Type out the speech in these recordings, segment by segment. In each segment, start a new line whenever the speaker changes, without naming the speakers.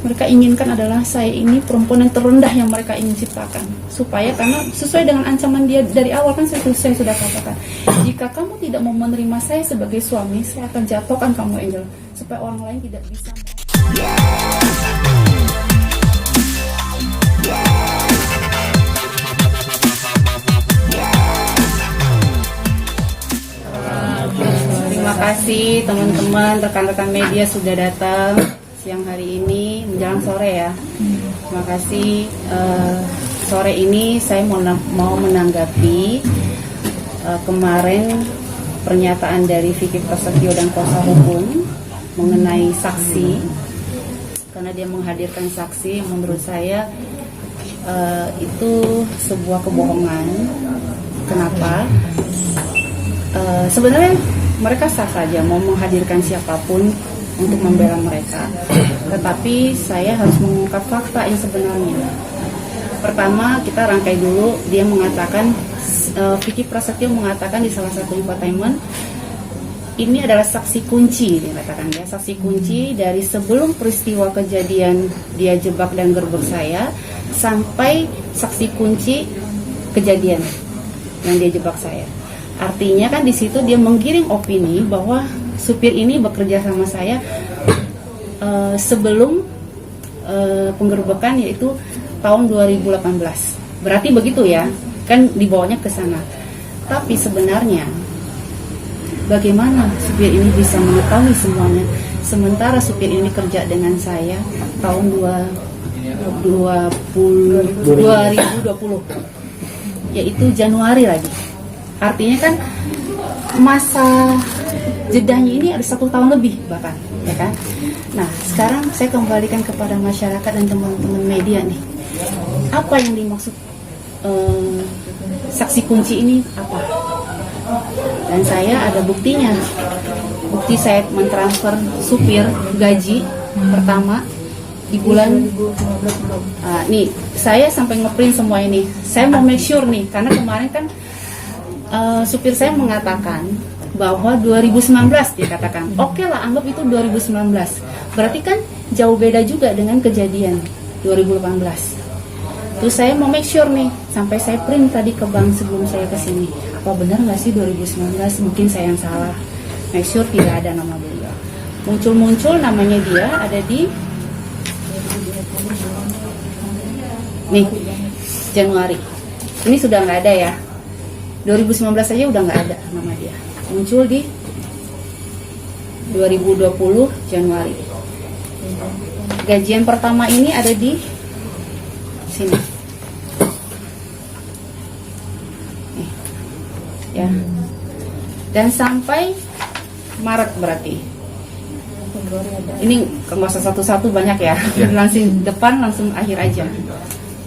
mereka inginkan adalah saya ini perempuan yang terendah yang mereka ingin ciptakan. Supaya, karena sesuai dengan ancaman dia dari awal kan saya sudah katakan, jika kamu tidak mau menerima saya sebagai suami, saya akan jatuhkan kamu, Angel, supaya orang lain tidak bisa. Terima kasih teman-teman, rekan-rekan media sudah datang siang hari ini menjelang sore ya. Terima kasih. Sore ini saya mau menanggapi kemarin pernyataan dari Vicky Prasetyo dan kuasa hukum mengenai saksi, karena dia menghadirkan saksi. Menurut saya itu sebuah kebohongan. Kenapa? Sebenarnya mereka sah saja mau menghadirkan siapapun untuk membela mereka, tetapi saya harus mengungkap fakta yang sebenarnya. Pertama, kita rangkai dulu. Dia mengatakan, Vicky Prasetyo mengatakan di salah satu infotainment, ini adalah saksi kunci, dia katakan ya, saksi kunci dari sebelum peristiwa kejadian dia jebak dan gerbek saya sampai saksi kunci kejadian yang dia jebak saya. Artinya kan di situ dia menggiring opini bahwa supir ini bekerja sama saya sebelum penggerbekan, yaitu tahun 2018. Berarti begitu ya, kan dibawanya ke sana. Tapi sebenarnya bagaimana supir ini bisa mengetahui semuanya, sementara supir ini kerja dengan saya tahun 2020, yaitu Januari lagi. Artinya kan masa jedahnya ini ada 1 tahun lebih bahkan, ya kan? Nah, sekarang saya kembalikan kepada masyarakat dan teman-teman media nih. Apa yang dimaksud saksi kunci ini apa? Dan saya ada buktinya. Bukti saya mentransfer supir gaji pertama di bulan nih, saya sampai ngeprint semua ini. Saya mau make sure nih, karena kemarin kan supir saya mengatakan bahwa 2019 dia katakan. Oke lah, anggap itu 2019. Berarti kan jauh beda juga dengan kejadian 2018. Terus saya mau make sure nih, sampai saya print tadi ke bank sebelum saya kesini. Apa benar nggak sih 2019? Mungkin saya yang salah. Make sure tidak ada nama beliau. Muncul-muncul namanya dia ada di nih Januari. Ini sudah nggak ada ya. 2019 saja udah nggak ada nama dia. Muncul di 2020 Januari. Gajian pertama ini ada di sini. Nih. Ya. Dan sampai Maret berarti. Ini nggak usah satu-satu banyak ya. Langsung depan, langsung akhir aja.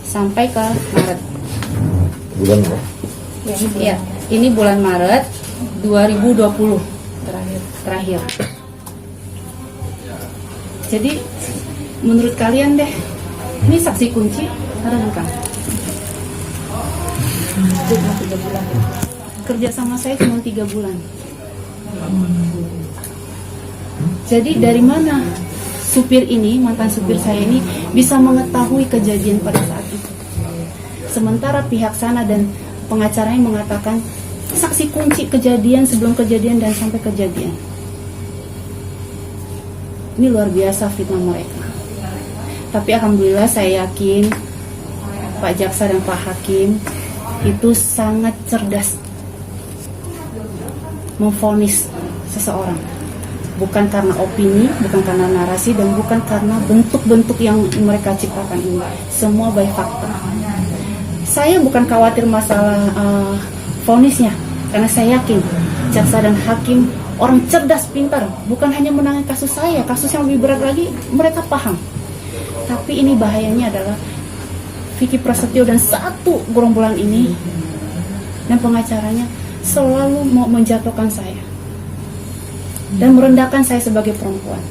Sampai ke Maret.
Bulan apa?
Ya, ini bulan Maret 2020 terakhir. Jadi menurut kalian deh, ini saksi kunci ada bukan? Kerja sama saya cuma 3 bulan. Jadi dari mana supir ini, mantan supir saya ini bisa mengetahui kejadian pada saat itu? Sementara pihak sana dan pengacaranya mengatakan saksi kunci kejadian, sebelum kejadian dan sampai kejadian. Ini luar biasa fitnah mereka. Tapi alhamdulillah saya yakin Pak Jaksa dan Pak Hakim itu sangat cerdas memvonis seseorang. Bukan karena opini, bukan karena narasi, dan bukan karena bentuk-bentuk yang mereka ciptakan ini. Semua by fakta. Saya bukan khawatir masalah vonisnya, karena saya yakin jaksa dan hakim orang cerdas, pintar, bukan hanya menangani kasus saya, kasus yang lebih berat lagi mereka paham. Tapi ini bahayanya adalah Vicky Prasetyo dan satu gerombolan ini dan pengacaranya selalu mau menjatuhkan saya dan merendahkan saya sebagai perempuan.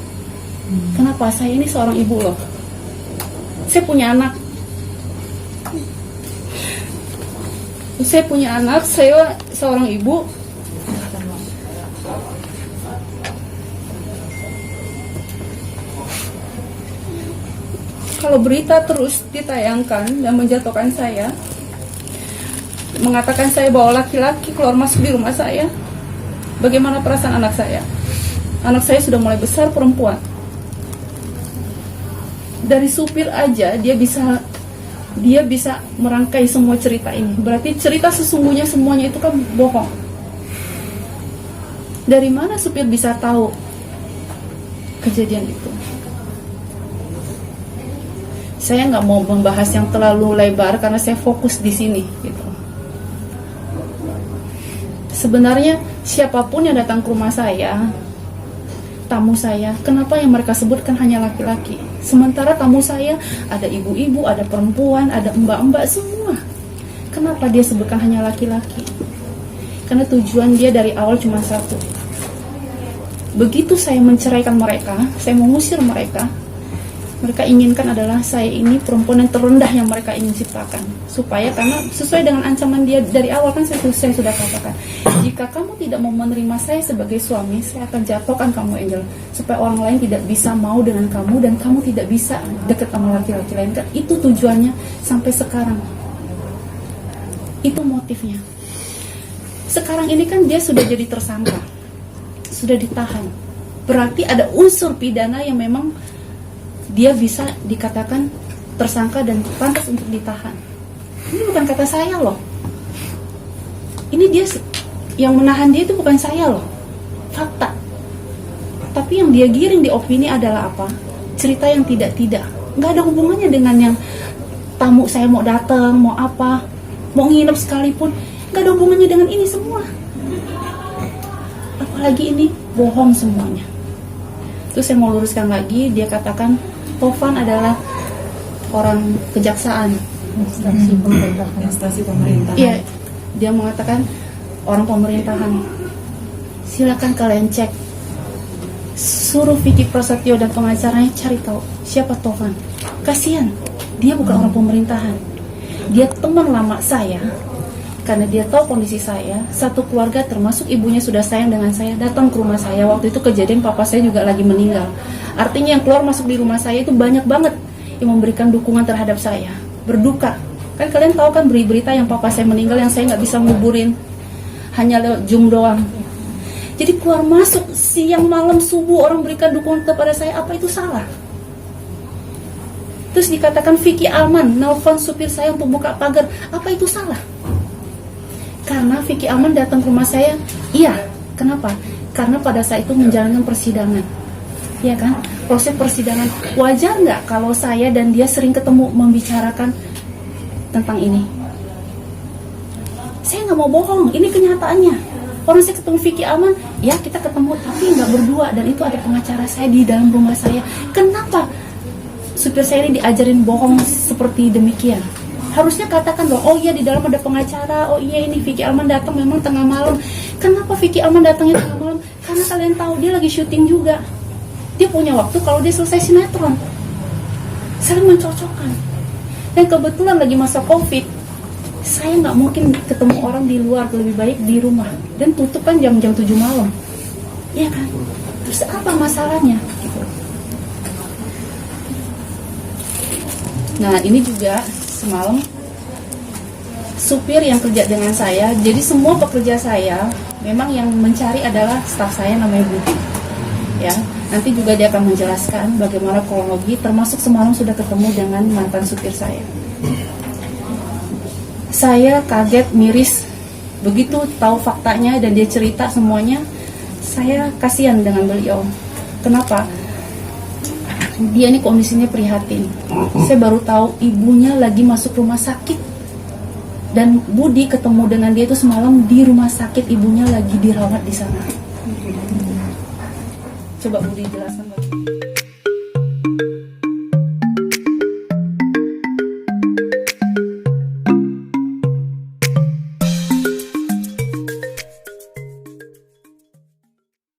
Kenapa? Saya ini seorang ibu loh, saya punya anak. Saya punya anak, saya seorang ibu.
kalau berita terus ditayangkan dan menjatuhkan saya, mengatakan saya bawa laki-laki keluar masuk di rumah saya, bagaimana perasaan anak saya? Anak saya sudah mulai besar, perempuan. Dari supir aja dia bisa merangkai semua cerita ini. Berarti cerita sesungguhnya semuanya itu kan bohong. Dari mana supir bisa tahu kejadian itu? Saya nggak mau membahas yang terlalu lebar karena saya fokus di sini gitu. Sebenarnya siapapun yang datang ke rumah saya, tamu saya, kenapa yang mereka sebutkan hanya laki-laki? Sementara tamu saya ada ibu-ibu, ada perempuan, ada mbak-mbak, semua. Kenapa dia sebutkan hanya laki-laki? Karena tujuan dia dari awal cuma satu. Begitu saya menceraikan mereka, saya mengusir mereka, mereka inginkan adalah saya ini perempuan yang terendah yang mereka ingin ciptakan. Supaya karena sesuai dengan ancaman dia dari awal kan saya sudah katakan, jika kamu tidak mau menerima saya sebagai suami, saya akan jatuhkan kamu, Angel, supaya orang lain tidak bisa mau dengan kamu dan kamu tidak bisa dekat sama laki-laki lain. Itu tujuannya sampai sekarang. Itu motifnya. Sekarang ini kan dia sudah jadi tersangka, sudah ditahan. Berarti ada unsur pidana yang memang dia bisa dikatakan tersangka dan pantas untuk ditahan. Ini bukan kata saya loh. Ini dia yang menahan dia itu bukan saya loh. Fakta. Tapi yang dia giring di opini adalah apa? Cerita yang tidak-tidak. Nggak ada hubungannya dengan yang tamu saya mau datang, mau apa, mau nginep sekalipun. Nggak ada hubungannya dengan ini semua. Apalagi ini bohong semuanya. Terus saya mau luruskan lagi, dia katakan Tovan adalah orang kejaksaan, instansi pemerintahan. Iya, dia mengatakan orang pemerintahan. Silakan kalian cek, suruh Vicky Prasetyo dan pengacaranya cari tahu siapa Tovan. Kasihan, dia bukan orang pemerintahan, dia teman lama saya. Karena dia tahu kondisi saya, satu keluarga termasuk ibunya sudah sayang dengan saya, datang ke rumah saya. Waktu itu kejadian papa saya juga lagi meninggal. Artinya yang keluar masuk di rumah saya itu banyak banget yang memberikan dukungan terhadap saya, berduka. Kan kalian tahu kan berita yang papa saya meninggal yang saya nggak bisa nguburin, hanya lewat Zoom doang. Jadi keluar masuk siang malam subuh orang berikan dukungan kepada saya, apa itu salah? Terus dikatakan Vicky aman, nelfon supir saya untuk buka pagar, apa itu salah? Karena Vicky Aman datang ke rumah saya, iya. Kenapa? Karena pada saat itu menjalankan persidangan, ya kan? Proses persidangan. Wajar nggak kalau saya dan dia sering ketemu membicarakan tentang ini? Saya nggak mau bohong, ini kenyataannya. Orang saya ketemu Vicky Aman, ya kita ketemu tapi nggak berdua, dan itu ada pengacara saya di dalam rumah saya. Kenapa supir saya ini diajarin bohong seperti demikian? Harusnya katakan loh, oh iya di dalam ada pengacara, oh iya ini Vicky Alman datang memang tengah malam. Kenapa Vicky Alman datangnya tengah malam? Karena kalian tahu dia lagi syuting juga. Dia punya waktu kalau dia selesai sinetron. Saling mencocokkan. Dan kebetulan lagi masa COVID, saya nggak mungkin ketemu orang di luar, lebih baik di rumah. Dan tutup kan jam-jam 7 malam. Iya kan? Terus apa masalahnya? Gitu. Nah ini juga semalam supir yang kerja dengan saya, jadi semua pekerja saya memang yang mencari adalah staf saya namanya Budi, ya. Nanti juga dia akan menjelaskan bagaimana kronologi, termasuk semalam sudah ketemu dengan mantan supir saya. Saya kaget, miris, begitu tahu faktanya dan dia cerita semuanya, saya kasihan dengan beliau. Kenapa? Dia ini kondisinya prihatin. Saya baru tahu ibunya lagi masuk rumah sakit. Dan Budi ketemu dengan dia itu semalam di rumah sakit, ibunya lagi dirawat di sana. Coba Budi jelaskan lagi.